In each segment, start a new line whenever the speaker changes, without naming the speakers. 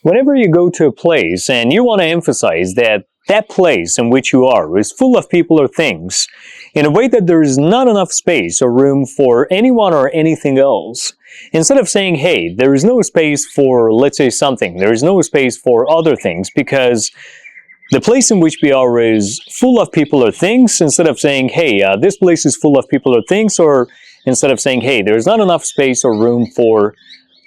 Whenever you go to a place and you want to emphasize that that place in which you are is full of people or things in a way that there is not enough space or room for anyone or anything else, instead of saying, hey, there is no space for, let's say, something, there is no space for other things because the place in which we are is full of people or things, instead of saying, hey, this place is full of people or things, or instead of saying, hey, there's not enough space or room for,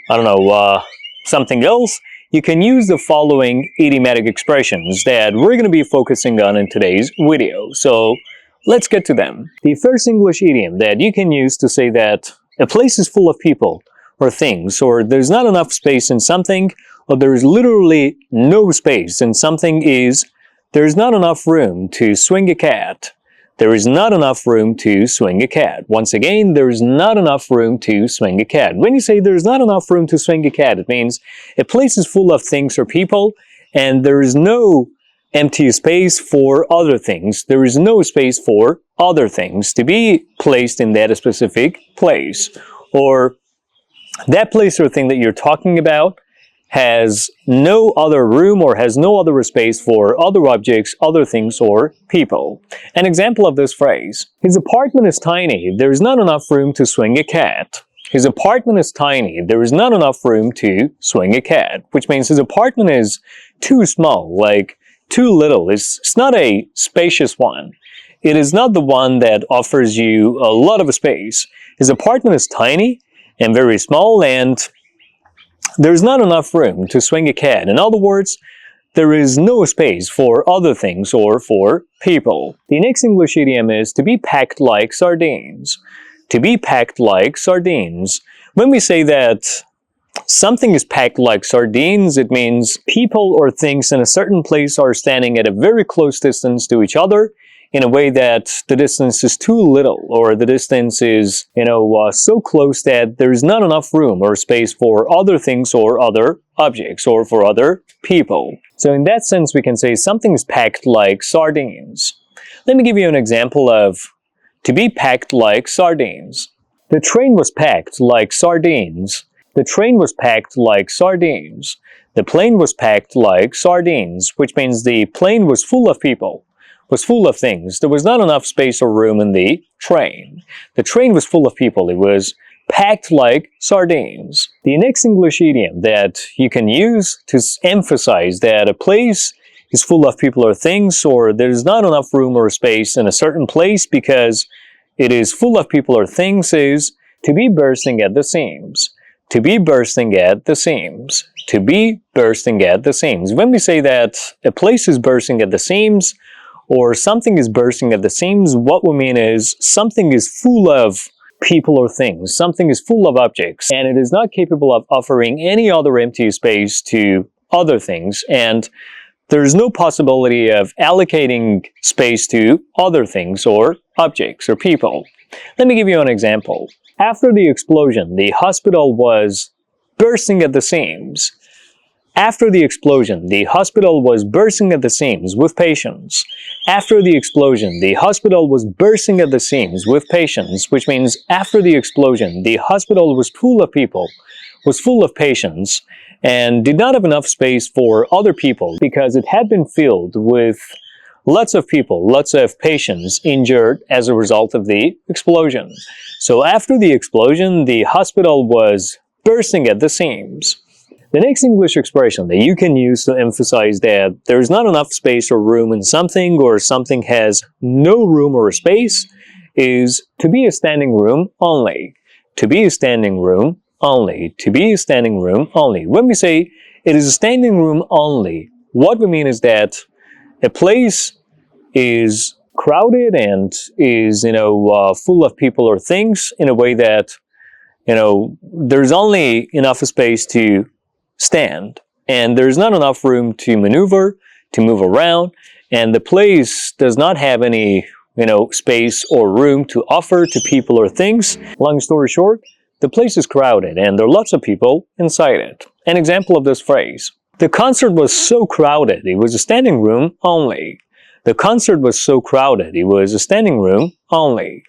I don't know, something else, you can use the following idiomatic expressions that we're going to be focusing on in today's video. So let's get to them. The first English idiom that you can use to say that a place is full of people or things, or there's not enough space in something, or there's literally no space in something is, there's not enough room to swing a cat. There is not enough room to swing a cat. Once again, there's not enough room to swing a cat. When you say there's not enough room to swing a cat, it means a place is full of things or people, and there is no empty space for other things. There is no space for other things to be placed in that specific place. Or that place or thing that you're talking about has no other room or has no other space for other objects, other things, or people. An example of this phrase: his apartment is tiny, there is not enough room to swing a cat. His apartment is tiny, there is not enough room to swing a cat. Which means his apartment is too small, like too little. It's not a spacious one. It is not the one that offers you a lot of space. His apartment is tiny and very small, and there's not enough room to swing a cat. In other words, there is no space for other things or for people. The next English idiom is to be packed like sardines. To be packed like sardines. When we say that something is packed like sardines, it means people or things in a certain place are standing at a very close distance to each other in a way that the distance is too little, or the distance is, so close that there's not enough room or space for other things or other objects or for other people. So in that sense, we can say something's packed like sardines. Let me give you an example of to be packed like sardines. The train was packed like sardines. The train was packed like sardines. The plane was packed like sardines, which means the plane was full of people, was full of things. There was not enough space or room in the train. The train was full of people. It was packed like sardines. The next English idiom that you can use to emphasize that a place is full of people or things, or there's not enough room or space in a certain place because it is full of people or things, is to be bursting at the seams. To be bursting at the seams. To be bursting at the seams. When we say that a place is bursting at the seams, or something is bursting at the seams, what we mean is something is full of people or things, something is full of objects, and it is not capable of offering any other empty space to other things, and there is no possibility of allocating space to other things or objects or people. Let me give you an example. After the explosion, the hospital was bursting at the seams. After the explosion, the hospital was bursting at the seams with patients. After the explosion, the hospital was bursting at the seams with patients, which means after the explosion, the hospital was full of people, was full of patients, and did not have enough space for other people because it had been filled with lots of people, lots of patients injured as a result of the explosion. So after the explosion, the hospital was bursting at the seams. The next English expression that you can use to emphasize that there's not enough space or room in something, or something has no room or space, is to be a standing room only. To be a standing room only. To be a standing room only. When we say it is a standing room only, what we mean is that a place is crowded and is, full of people or things in a way that, there's only enough space to stand, and there's not enough room to maneuver, to move around, and the place does not have any, space or room to offer to people or things. Long story short, the place is crowded and there are lots of people inside it. An example of this phrase: the concert was so crowded, it was a standing room only. The concert was so crowded, it was a standing room only.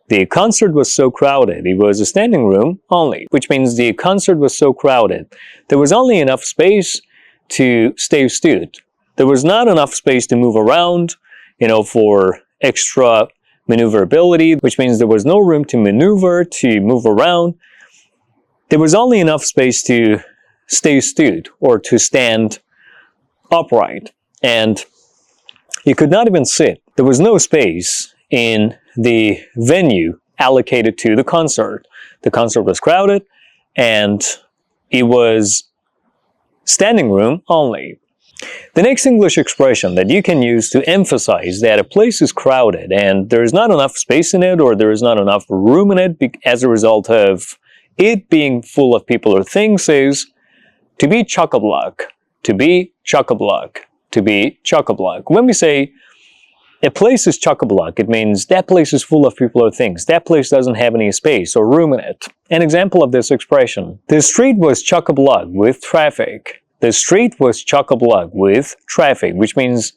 The concert was so crowded, it was a standing room only, which means the concert was so crowded, there was only enough space to stay stood. There was not enough space to move around, for extra maneuverability, which means there was no room to maneuver, to move around. There was only enough space to stay stood or to stand upright. And you could not even sit. There was no space in the venue allocated to the concert. The concert was crowded and it was standing room only. The next English expression that you can use to emphasize that a place is crowded and there is not enough space in it or there is not enough room in it as a result of it being full of people or things is to be chock-a-block, to be chock-a-block, to be chock-a-block. When we say a place is chock-a-block, it means that place is full of people or things. That place doesn't have any space or room in it. An example of this expression: the street was chock-a-block with traffic. The street was chock-a-block with traffic, which means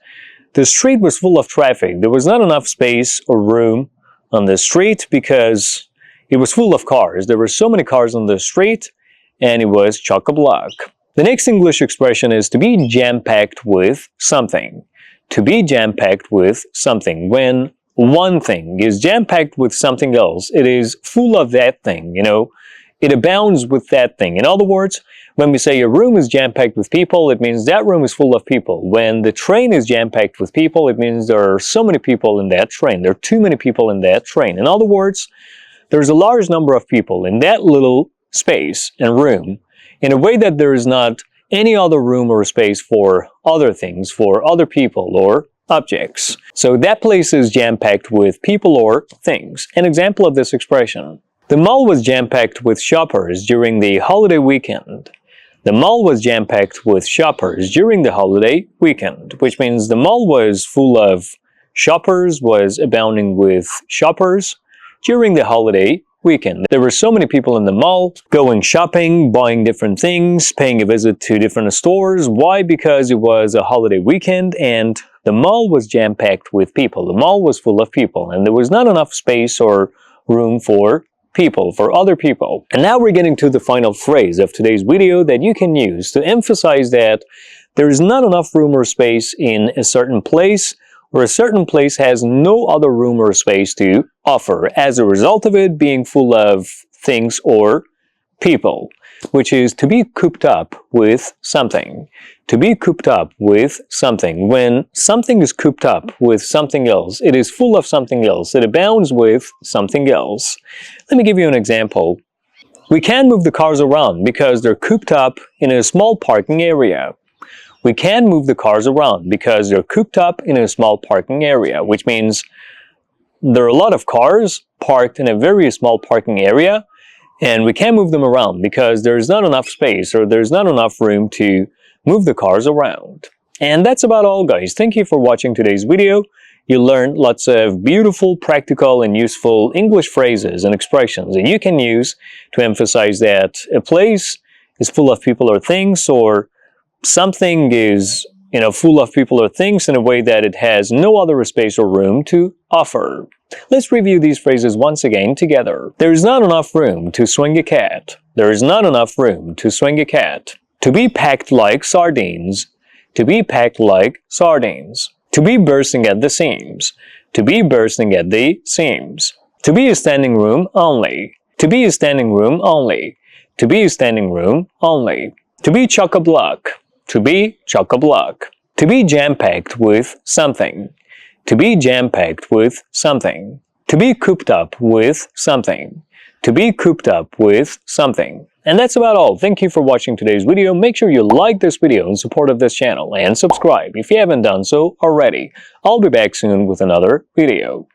the street was full of traffic. There was not enough space or room on the street because it was full of cars. There were so many cars on the street and it was chock-a-block. The next English expression is to be jam-packed with something. To be jam-packed with something. When one thing is jam-packed with something else, it is full of that thing, It abounds with that thing. In other words, when we say a room is jam-packed with people, it means that room is full of people. When the train is jam-packed with people, it means there are so many people in that train. There are too many people in that train. In other words, there's a large number of people in that little space and room in a way that there is not any other room or space for other things, for other people or objects. So that place is jam-packed with people or things. An example of this expression: the mall was jam-packed with shoppers during the holiday weekend. The mall was jam-packed with shoppers during the holiday weekend, which means the mall was full of shoppers, was abounding with shoppers during the holiday weekend. There were so many people in the mall going shopping, buying different things, paying a visit to different stores. Why? Because it was a holiday weekend and the mall was jam-packed with people. The mall was full of people and there was not enough space or room for people, for other people. And now we're getting to the final phrase of today's video that you can use to emphasize that there is not enough room or space in a certain place, or a certain place has no other room or space to offer as a result of it being full of things or people, which is to be cooped up with something. To be cooped up with something. When something is cooped up with something else, it is full of something else. It abounds with something else. Let me give you an example. We can't move the cars around because they're cooped up in a small parking area. We can't move the cars around because they're cooped up in a small parking area, which means there are a lot of cars parked in a very small parking area, and we can't move them around because there's not enough space or there's not enough room to move the cars around. And that's about all, guys. Thank you for watching today's video. You learned lots of beautiful, practical, and useful English phrases and expressions that you can use to emphasize that a place is full of people or things, or something is, full of people or things in a way that it has no other space or room to offer. Let's review these phrases once again together. There is not enough room to swing a cat. There is not enough room to swing a cat. To be packed like sardines. To be packed like sardines. To be bursting at the seams. To be bursting at the seams. To be a standing room only. To be a standing room only. To be a standing room only. To be chock-a-block. To be chock-a-block. To be jam-packed with something. To be jam-packed with something. To be cooped up with something. To be cooped up with something. And that's about all. Thank you for watching today's video. Make sure you like this video in support of this channel and subscribe if you haven't done so already. I'll be back soon with another video.